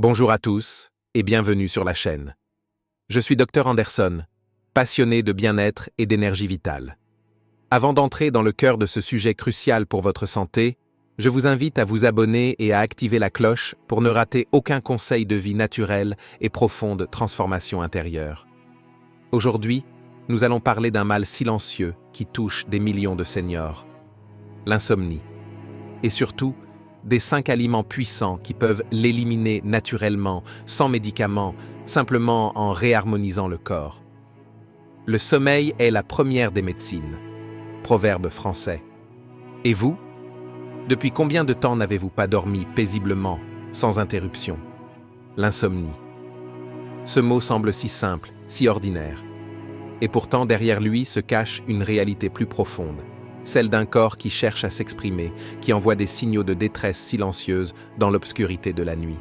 Bonjour à tous et bienvenue sur la chaîne. Je suis Dr Anderson, passionné de bien-être et d'énergie vitale. Avant d'entrer dans le cœur de ce sujet crucial pour votre santé, je vous invite à vous abonner et à activer la cloche pour ne rater aucun conseil de vie naturelle et profonde transformation intérieure. Aujourd'hui, nous allons parler d'un mal silencieux qui touche des millions de seniors, l'insomnie. Et surtout, des 5 aliments puissants qui peuvent l'éliminer naturellement, sans médicaments, simplement en réharmonisant le corps. Le sommeil est la première des médecines. Proverbe français. Et vous? Depuis combien de temps n'avez-vous pas dormi paisiblement, sans interruption? L'insomnie. Ce mot semble si simple, si ordinaire. Et pourtant, derrière lui se cache une réalité plus profonde. Celle d'un corps qui cherche à s'exprimer, qui envoie des signaux de détresse silencieuse dans l'obscurité de la nuit.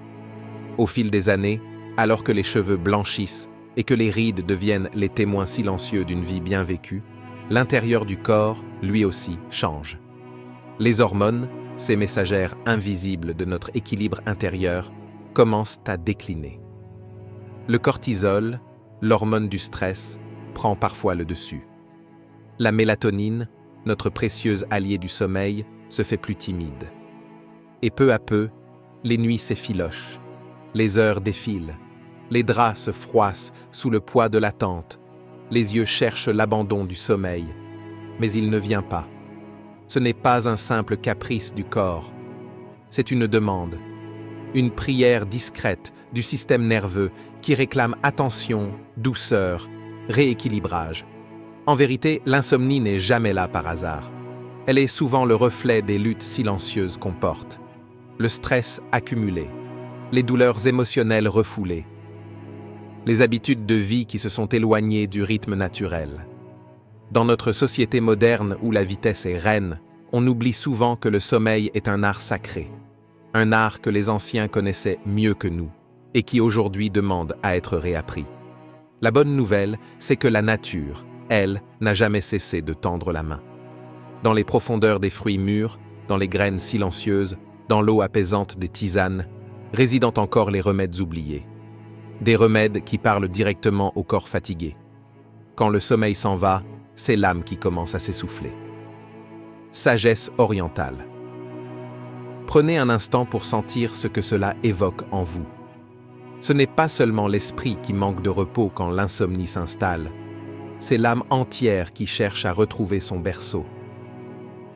Au fil des années, alors que les cheveux blanchissent et que les rides deviennent les témoins silencieux d'une vie bien vécue, l'intérieur du corps, lui aussi, change. Les hormones, ces messagères invisibles de notre équilibre intérieur, commencent à décliner. Le cortisol, l'hormone du stress, prend parfois le dessus. La mélatonine, notre précieuse alliée du sommeil, se fait plus timide. Et peu à peu, les nuits s'effilochent, les heures défilent, les draps se froissent sous le poids de l'attente, les yeux cherchent l'abandon du sommeil, mais il ne vient pas. Ce n'est pas un simple caprice du corps, c'est une demande, une prière discrète du système nerveux qui réclame attention, douceur, rééquilibrage. En vérité, l'insomnie n'est jamais là par hasard. Elle est souvent le reflet des luttes silencieuses qu'on porte, le stress accumulé, les douleurs émotionnelles refoulées, les habitudes de vie qui se sont éloignées du rythme naturel. Dans notre société moderne où la vitesse est reine, on oublie souvent que le sommeil est un art sacré, un art que les anciens connaissaient mieux que nous et qui aujourd'hui demande à être réappris. La bonne nouvelle, c'est que la nature, elle, n'a jamais cessé de tendre la main. Dans les profondeurs des fruits mûrs, dans les graines silencieuses, dans l'eau apaisante des tisanes, résident encore les remèdes oubliés. Des remèdes qui parlent directement au corps fatigué. Quand le sommeil s'en va, c'est l'âme qui commence à s'essouffler. Sagesse orientale. Prenez un instant pour sentir ce que cela évoque en vous. Ce n'est pas seulement l'esprit qui manque de repos quand l'insomnie s'installe. C'est l'âme entière qui cherche à retrouver son berceau.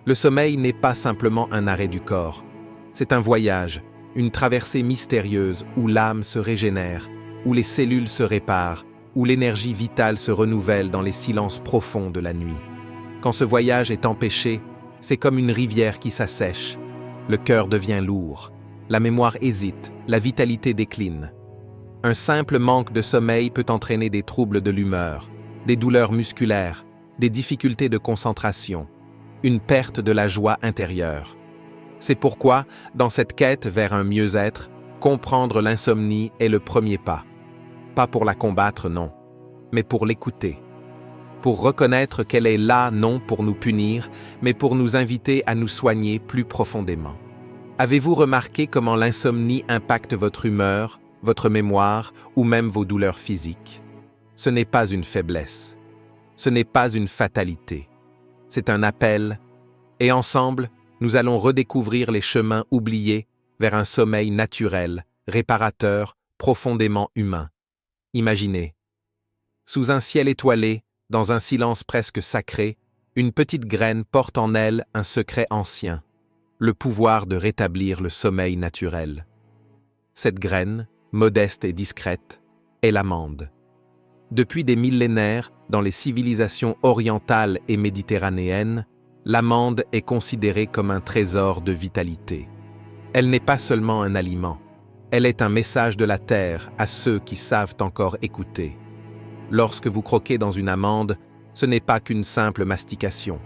Le sommeil n'est pas simplement un arrêt du corps. C'est un voyage, une traversée mystérieuse où l'âme se régénère, où les cellules se réparent, où l'énergie vitale se renouvelle dans les silences profonds de la nuit. Quand ce voyage est empêché, c'est comme une rivière qui s'assèche. Le cœur devient lourd, la mémoire hésite, la vitalité décline. Un simple manque de sommeil peut entraîner des troubles de l'humeur, des douleurs musculaires, des difficultés de concentration, une perte de la joie intérieure. C'est pourquoi, dans cette quête vers un mieux-être, comprendre l'insomnie est le premier pas. Pas pour la combattre, non, mais pour l'écouter. Pour reconnaître qu'elle est là, non pour nous punir, mais pour nous inviter à nous soigner plus profondément. Avez-vous remarqué comment l'insomnie impacte votre humeur, votre mémoire ou même vos douleurs physiques? Ce n'est pas une faiblesse. Ce n'est pas une fatalité. C'est un appel. Et ensemble, nous allons redécouvrir les chemins oubliés vers un sommeil naturel, réparateur, profondément humain. Imaginez. Sous un ciel étoilé, dans un silence presque sacré, une petite graine porte en elle un secret ancien, le pouvoir de rétablir le sommeil naturel. Cette graine, modeste et discrète, est l'amande. Depuis des millénaires, dans les civilisations orientales et méditerranéennes, l'amande est considérée comme un trésor de vitalité. Elle n'est pas seulement un aliment, elle est un message de la terre à ceux qui savent encore écouter. Lorsque vous croquez dans une amande, ce n'est pas qu'une simple mastication.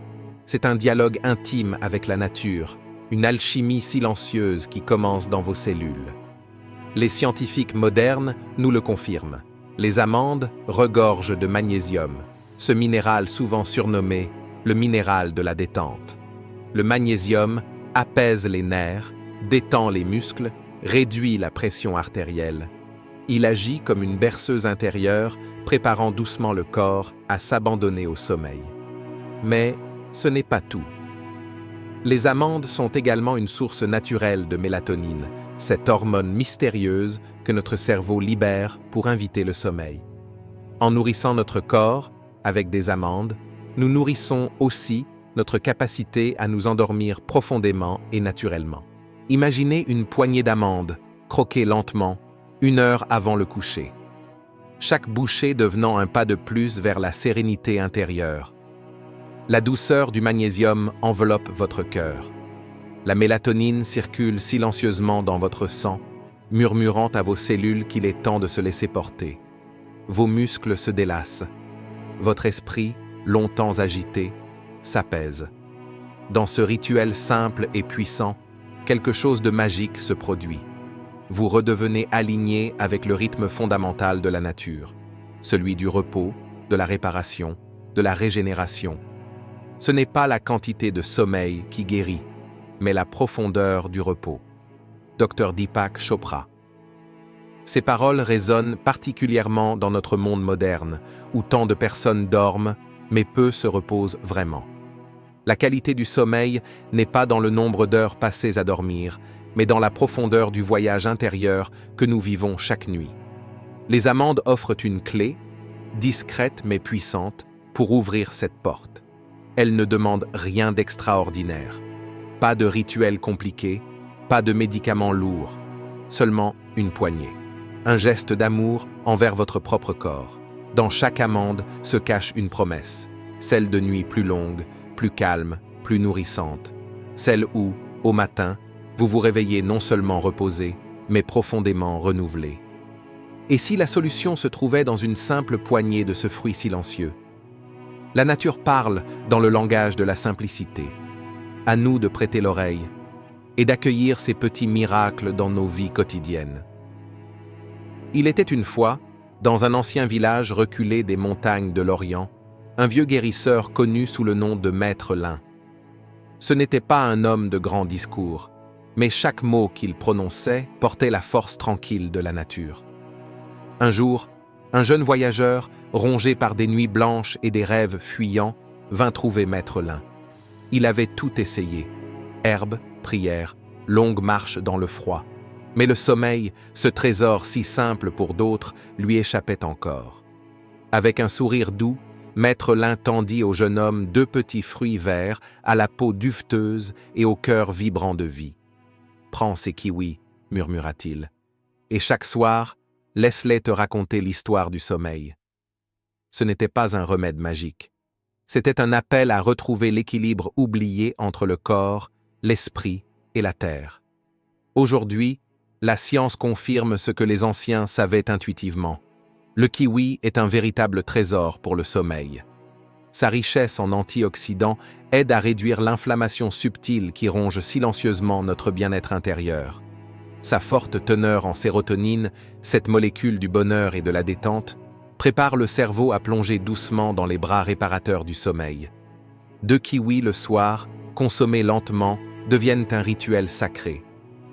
C'est un dialogue intime avec la nature, une alchimie silencieuse qui commence dans vos cellules. Les scientifiques modernes nous le confirment. Les amandes regorgent de magnésium, ce minéral souvent surnommé le minéral de la détente. Le magnésium apaise les nerfs, détend les muscles réduit la pression artérielle. Il agit comme une berceuse intérieure, préparant doucement le corps à s'abandonner au sommeil. Mais ce n'est pas tout. Les amandes sont également une source naturelle de mélatonine, cette hormone mystérieuse que notre cerveau libère pour inviter le sommeil. En nourrissant notre corps avec des amandes, nous nourrissons aussi notre capacité à nous endormir profondément et naturellement. Imaginez une poignée d'amandes, croquées lentement, 1 heure avant le coucher. Chaque bouchée devenant un pas de plus vers la sérénité intérieure. La douceur du magnésium enveloppe votre cœur. La mélatonine circule silencieusement dans votre sang, murmurant à vos cellules qu'il est temps de se laisser porter. Vos muscles se délassent. Votre esprit, longtemps agité, s'apaise. Dans ce rituel simple et puissant, quelque chose de magique se produit. Vous redevenez aligné avec le rythme fondamental de la nature, celui du repos, de la réparation, de la régénération. Ce n'est pas la quantité de sommeil qui guérit, mais la profondeur du repos. Dr Deepak Chopra. Ces paroles résonnent particulièrement dans notre monde moderne, où tant de personnes dorment, mais peu se reposent vraiment. La qualité du sommeil n'est pas dans le nombre d'heures passées à dormir, mais dans la profondeur du voyage intérieur que nous vivons chaque nuit. Les amandes offrent une clé, discrète mais puissante, pour ouvrir cette porte. Elles ne demandent rien d'extraordinaire. Pas de rituel compliqué, pas de médicaments lourds, seulement une poignée. Un geste d'amour envers votre propre corps. Dans chaque amande se cache une promesse, celle de nuits plus longues, plus calmes, plus nourrissantes, celle où, au matin, vous vous réveillez non seulement reposé, mais profondément renouvelé. Et si la solution se trouvait dans une simple poignée de ce fruit silencieux? La nature parle dans le langage de la simplicité. À nous de prêter l'oreille et d'accueillir ces petits miracles dans nos vies quotidiennes. Il était une fois, dans un ancien village reculé des montagnes de l'Orient, un vieux guérisseur connu sous le nom de Maître Lin. Ce n'était pas un homme de grands discours, mais chaque mot qu'il prononçait portait la force tranquille de la nature. Un jour, un jeune voyageur, rongé par des nuits blanches et des rêves fuyants, vint trouver Maître Lin. Il avait tout essayé. Herbes, prières, longues marches dans le froid. Mais le sommeil, ce trésor si simple pour d'autres, lui échappait encore. Avec un sourire doux, Maître Lin tendit au jeune homme 2 petits fruits verts, à la peau duveteuse et au cœur vibrant de vie. « Prends ces kiwis, murmura-t-il, et chaque soir, laisse-les te raconter l'histoire du sommeil. » Ce n'était pas un remède magique. C'était un appel à retrouver l'équilibre oublié entre le corps, l'esprit et la terre. Aujourd'hui, la science confirme ce que les anciens savaient intuitivement. Le kiwi est un véritable trésor pour le sommeil. Sa richesse en antioxydants aide à réduire l'inflammation subtile qui ronge silencieusement notre bien-être intérieur. Sa forte teneur en sérotonine, cette molécule du bonheur et de la détente, prépare le cerveau à plonger doucement dans les bras réparateurs du sommeil. 2 kiwis le soir, consommés lentement, deviennent un rituel sacré.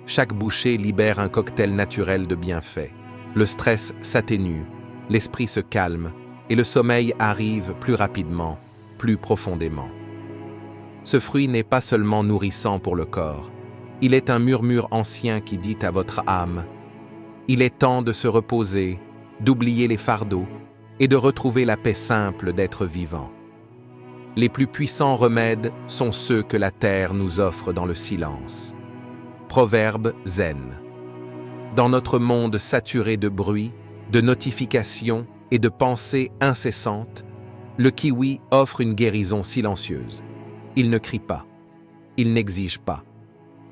Chaque bouchée libère un cocktail naturel de bienfaits. Le stress s'atténue, l'esprit se calme, et le sommeil arrive plus rapidement, plus profondément. Ce fruit n'est pas seulement nourrissant pour le corps, il est un murmure ancien qui dit à votre âme « Il est temps de se reposer, d'oublier les fardeaux et de retrouver la paix simple d'être vivant. » Les plus puissants remèdes sont ceux que la terre nous offre dans le silence. Proverbe zen. Dans notre monde saturé de bruit, de notifications et de pensées incessantes, le kiwi offre une guérison silencieuse. Il ne crie pas, il n'exige pas.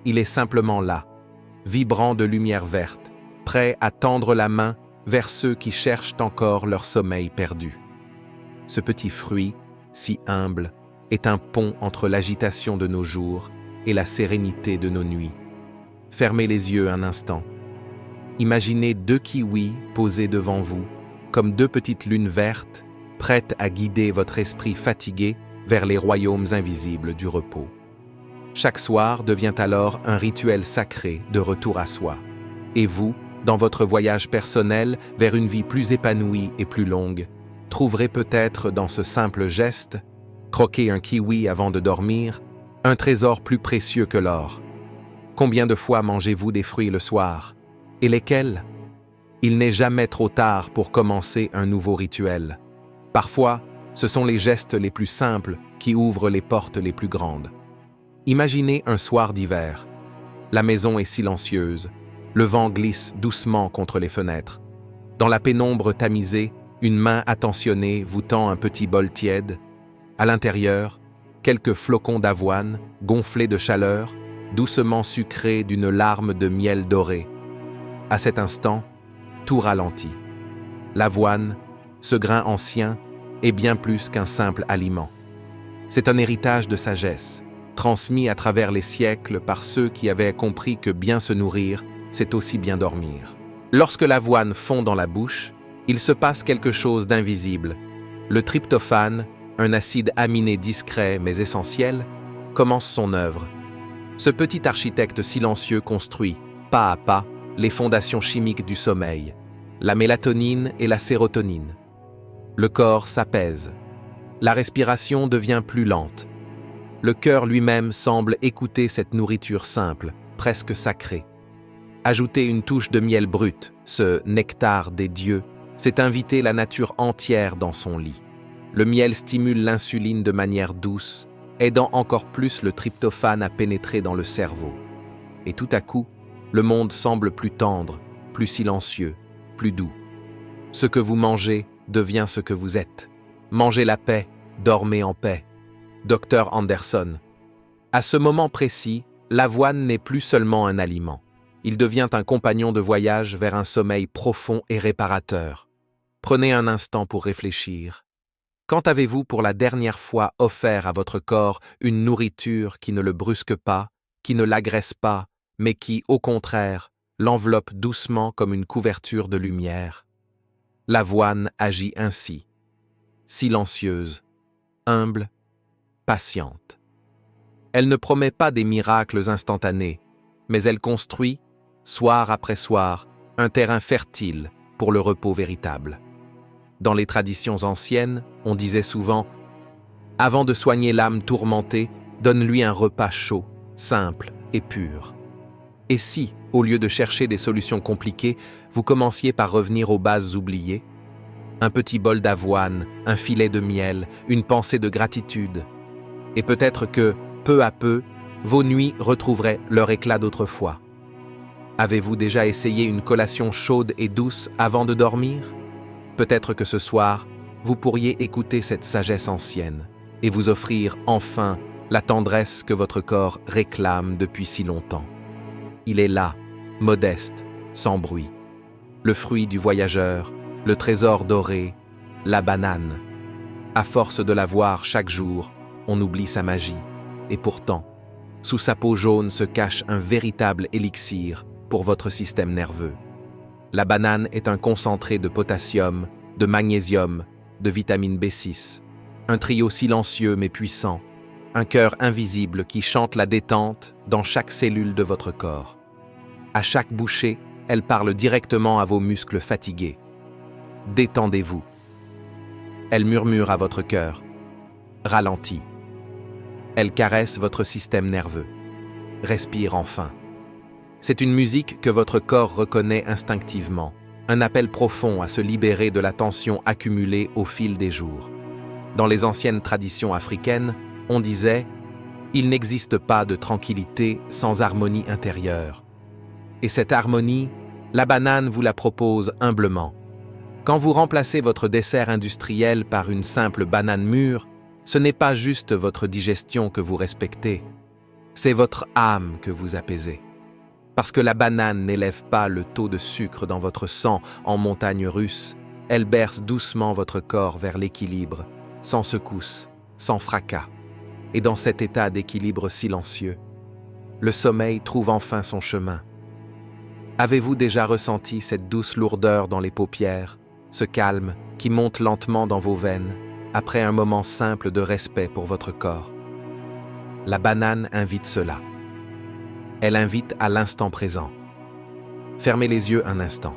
Il est simplement là, vibrant de lumière verte, prêt à tendre la main vers ceux qui cherchent encore leur sommeil perdu. Ce petit fruit, si humble, est un pont entre l'agitation de nos jours et la sérénité de nos nuits. Fermez les yeux un instant. Imaginez 2 kiwis posés devant vous, comme 2 petites lunes vertes, prêtes à guider votre esprit fatigué vers les royaumes invisibles du repos. Chaque soir devient alors un rituel sacré de retour à soi. Et vous, dans votre voyage personnel vers une vie plus épanouie et plus longue, trouverez peut-être dans ce simple geste, croquer un kiwi avant de dormir, un trésor plus précieux que l'or. Combien de fois mangez-vous des fruits le soir? Et lesquels? Il n'est jamais trop tard pour commencer un nouveau rituel. Parfois, ce sont les gestes les plus simples qui ouvrent les portes les plus grandes. Imaginez un soir d'hiver. La maison est silencieuse, le vent glisse doucement contre les fenêtres. Dans la pénombre tamisée, une main attentionnée vous tend un petit bol tiède. À l'intérieur, quelques flocons d'avoine, gonflés de chaleur, doucement sucrés d'une larme de miel doré. À cet instant, tout ralentit. L'avoine, ce grain ancien, est bien plus qu'un simple aliment. C'est un héritage de sagesse, transmis à travers les siècles par ceux qui avaient compris que bien se nourrir, c'est aussi bien dormir. Lorsque l'avoine fond dans la bouche, il se passe quelque chose d'invisible. Le tryptophane, un acide aminé discret mais essentiel, commence son œuvre. Ce petit architecte silencieux construit, pas à pas, les fondations chimiques du sommeil, la mélatonine et la sérotonine. Le corps s'apaise. La respiration devient plus lente. Le cœur lui-même semble écouter cette nourriture simple, presque sacrée. Ajouter une touche de miel brut, ce nectar des dieux, c'est inviter la nature entière dans son lit. Le miel stimule l'insuline de manière douce, aidant encore plus le tryptophane à pénétrer dans le cerveau. Et tout à coup, le monde semble plus tendre, plus silencieux, plus doux. Ce que vous mangez devient ce que vous êtes. Mangez la paix, dormez en paix. Dr Anderson. À ce moment précis, l'avoine n'est plus seulement un aliment. Il devient un compagnon de voyage vers un sommeil profond et réparateur. Prenez un instant pour réfléchir. Quand avez-vous pour la dernière fois offert à votre corps une nourriture qui ne le brusque pas, qui ne l'agresse pas, mais qui, au contraire, l'enveloppe doucement comme une couverture de lumière? L'avoine agit ainsi, silencieuse, humble, patiente. Elle ne promet pas des miracles instantanés, mais elle construit, soir après soir, un terrain fertile pour le repos véritable. Dans les traditions anciennes, on disait souvent « Avant de soigner l'âme tourmentée, donne-lui un repas chaud, simple et pur. » Et si, au lieu de chercher des solutions compliquées, vous commenciez par revenir aux bases oubliées? Un petit bol d'avoine, un filet de miel, une pensée de gratitude. Et peut-être que, peu à peu, vos nuits retrouveraient leur éclat d'autrefois. Avez-vous déjà essayé une collation chaude et douce avant de dormir? Peut-être que ce soir, vous pourriez écouter cette sagesse ancienne et vous offrir enfin la tendresse que votre corps réclame depuis si longtemps. Il est là, modeste, sans bruit. Le fruit du voyageur, le trésor doré, la banane. À force de la voir chaque jour, on oublie sa magie. Et pourtant, sous sa peau jaune se cache un véritable élixir pour votre système nerveux. La banane est un concentré de potassium, de magnésium, de vitamine B6, un trio silencieux mais puissant, un cœur invisible qui chante la détente dans chaque cellule de votre corps. À chaque bouchée, elle parle directement à vos muscles fatigués. Détendez-vous. Elle murmure à votre cœur. Ralentis. Elle caresse votre système nerveux. Respire enfin. C'est une musique que votre corps reconnaît instinctivement, un appel profond à se libérer de la tension accumulée au fil des jours. Dans les anciennes traditions africaines, on disait « Il n'existe pas de tranquillité sans harmonie intérieure ». Et cette harmonie, la banane vous la propose humblement. Quand vous remplacez votre dessert industriel par une simple banane mûre, ce n'est pas juste votre digestion que vous respectez, c'est votre âme que vous apaisez. Parce que la banane n'élève pas le taux de sucre dans votre sang en montagne russe, elle berce doucement votre corps vers l'équilibre, sans secousse, sans fracas. Et dans cet état d'équilibre silencieux, le sommeil trouve enfin son chemin. Avez-vous déjà ressenti cette douce lourdeur dans les paupières, ce calme qui monte lentement dans vos veines, après un moment simple de respect pour votre corps? La banane invite cela. Elle invite à l'instant présent. Fermez les yeux un instant.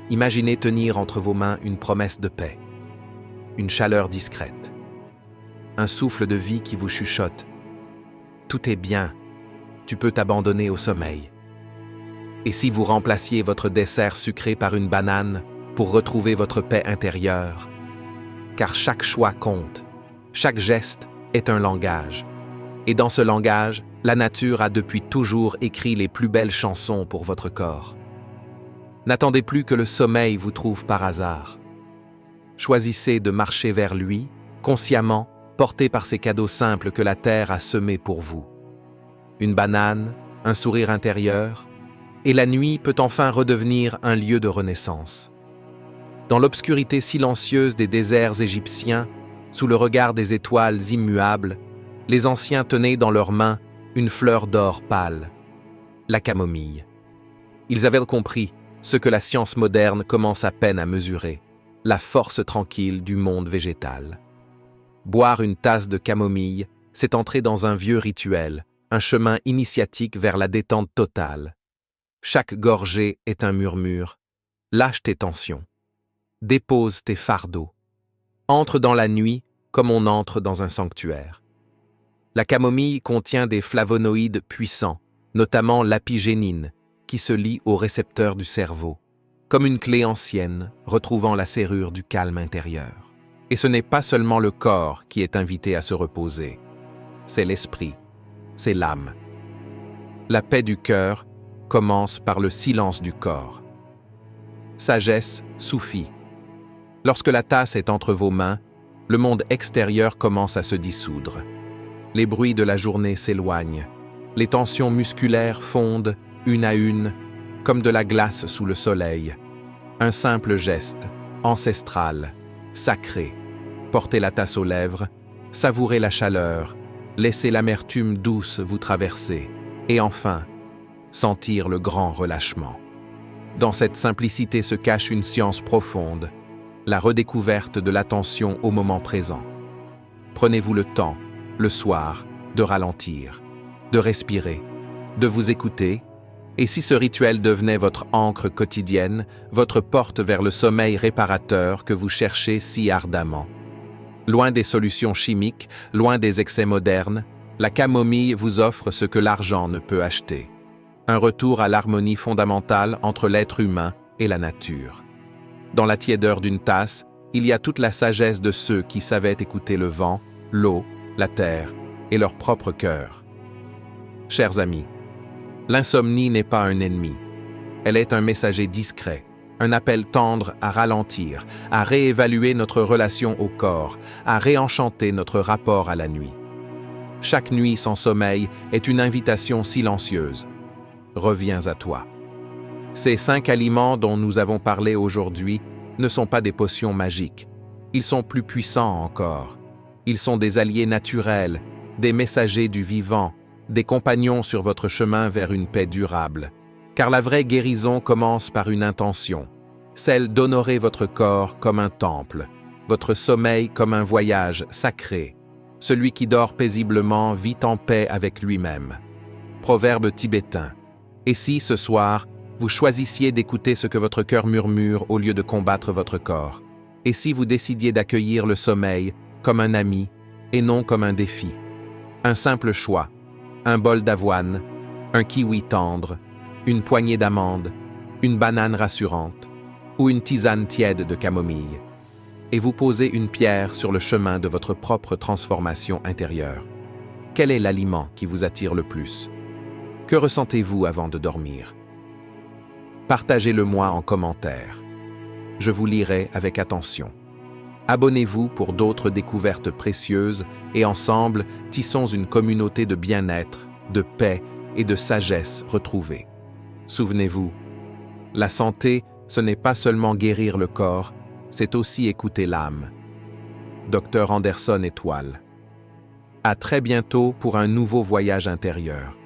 Imaginez tenir entre vos mains une promesse de paix, une chaleur discrète, un souffle de vie qui vous chuchote. Tout est bien, tu peux t'abandonner au sommeil. Et si vous remplaciez votre dessert sucré par une banane pour retrouver votre paix intérieure? Car chaque choix compte, chaque geste est un langage. Et dans ce langage, la nature a depuis toujours écrit les plus belles chansons pour votre corps. N'attendez plus que le sommeil vous trouve par hasard. Choisissez de marcher vers lui, consciemment, porté par ces cadeaux simples que la terre a semés pour vous. Une banane, un sourire intérieur, et la nuit peut enfin redevenir un lieu de renaissance. Dans l'obscurité silencieuse des déserts égyptiens, sous le regard des étoiles immuables, les anciens tenaient dans leurs mains une fleur d'or pâle, la camomille. Ils avaient compris ce que la science moderne commence à peine à mesurer, la force tranquille du monde végétal. Boire une tasse de camomille, c'est entrer dans un vieux rituel, un chemin initiatique vers la détente totale. Chaque gorgée est un murmure. Lâche tes tensions. Dépose tes fardeaux. Entre dans la nuit comme on entre dans un sanctuaire. La camomille contient des flavonoïdes puissants, notamment l'apigénine, qui se lie aux récepteurs du cerveau, comme une clé ancienne retrouvant la serrure du calme intérieur. Et ce n'est pas seulement le corps qui est invité à se reposer, c'est l'esprit, c'est l'âme. La paix du cœur commence par le silence du corps. Sagesse soufie. Lorsque la tasse est entre vos mains, le monde extérieur commence à se dissoudre. Les bruits de la journée s'éloignent. Les tensions musculaires fondent, une à une, comme de la glace sous le soleil. Un simple geste, ancestral, sacré. Portez la tasse aux lèvres, savourez la chaleur, laissez l'amertume douce vous traverser, et enfin, sentir le grand relâchement. Dans cette simplicité se cache une science profonde, la redécouverte de l'attention au moment présent. Prenez-vous le temps, le soir, de ralentir, de respirer, de vous écouter, et si ce rituel devenait votre ancre quotidienne, votre porte vers le sommeil réparateur que vous cherchez si ardemment. Loin des solutions chimiques, loin des excès modernes, la camomille vous offre ce que l'argent ne peut acheter. Un retour à l'harmonie fondamentale entre l'être humain et la nature. Dans la tiédeur d'une tasse, il y a toute la sagesse de ceux qui savaient écouter le vent, l'eau, la terre et leur propre cœur. Chers amis, l'insomnie n'est pas un ennemi. Elle est un messager discret, un appel tendre à ralentir, à réévaluer notre relation au corps, à réenchanter notre rapport à la nuit. Chaque nuit sans sommeil est une invitation silencieuse. Reviens à toi. Ces 5 aliments dont nous avons parlé aujourd'hui ne sont pas des potions magiques. Ils sont plus puissants encore. Ils sont des alliés naturels, des messagers du vivant, des compagnons sur votre chemin vers une paix durable. Car la vraie guérison commence par une intention, celle d'honorer votre corps comme un temple, votre sommeil comme un voyage sacré. Celui qui dort paisiblement vit en paix avec lui-même. Proverbe tibétain. Et si, ce soir, vous choisissiez d'écouter ce que votre cœur murmure au lieu de combattre votre corps? Et si vous décidiez d'accueillir le sommeil comme un ami et non comme un défi? Un simple choix, un bol d'avoine, un kiwi tendre, une poignée d'amandes, une banane rassurante ou une tisane tiède de camomille. Et vous posez une pierre sur le chemin de votre propre transformation intérieure. Quel est l'aliment qui vous attire le plus? Que ressentez-vous avant de dormir? Partagez-le-moi en commentaire. Je vous lirai avec attention. Abonnez-vous pour d'autres découvertes précieuses et ensemble, tissons une communauté de bien-être, de paix et de sagesse retrouvée. Souvenez-vous, la santé, ce n'est pas seulement guérir le corps, c'est aussi écouter l'âme. Dr Anderson Étoile. À très bientôt pour un nouveau voyage intérieur.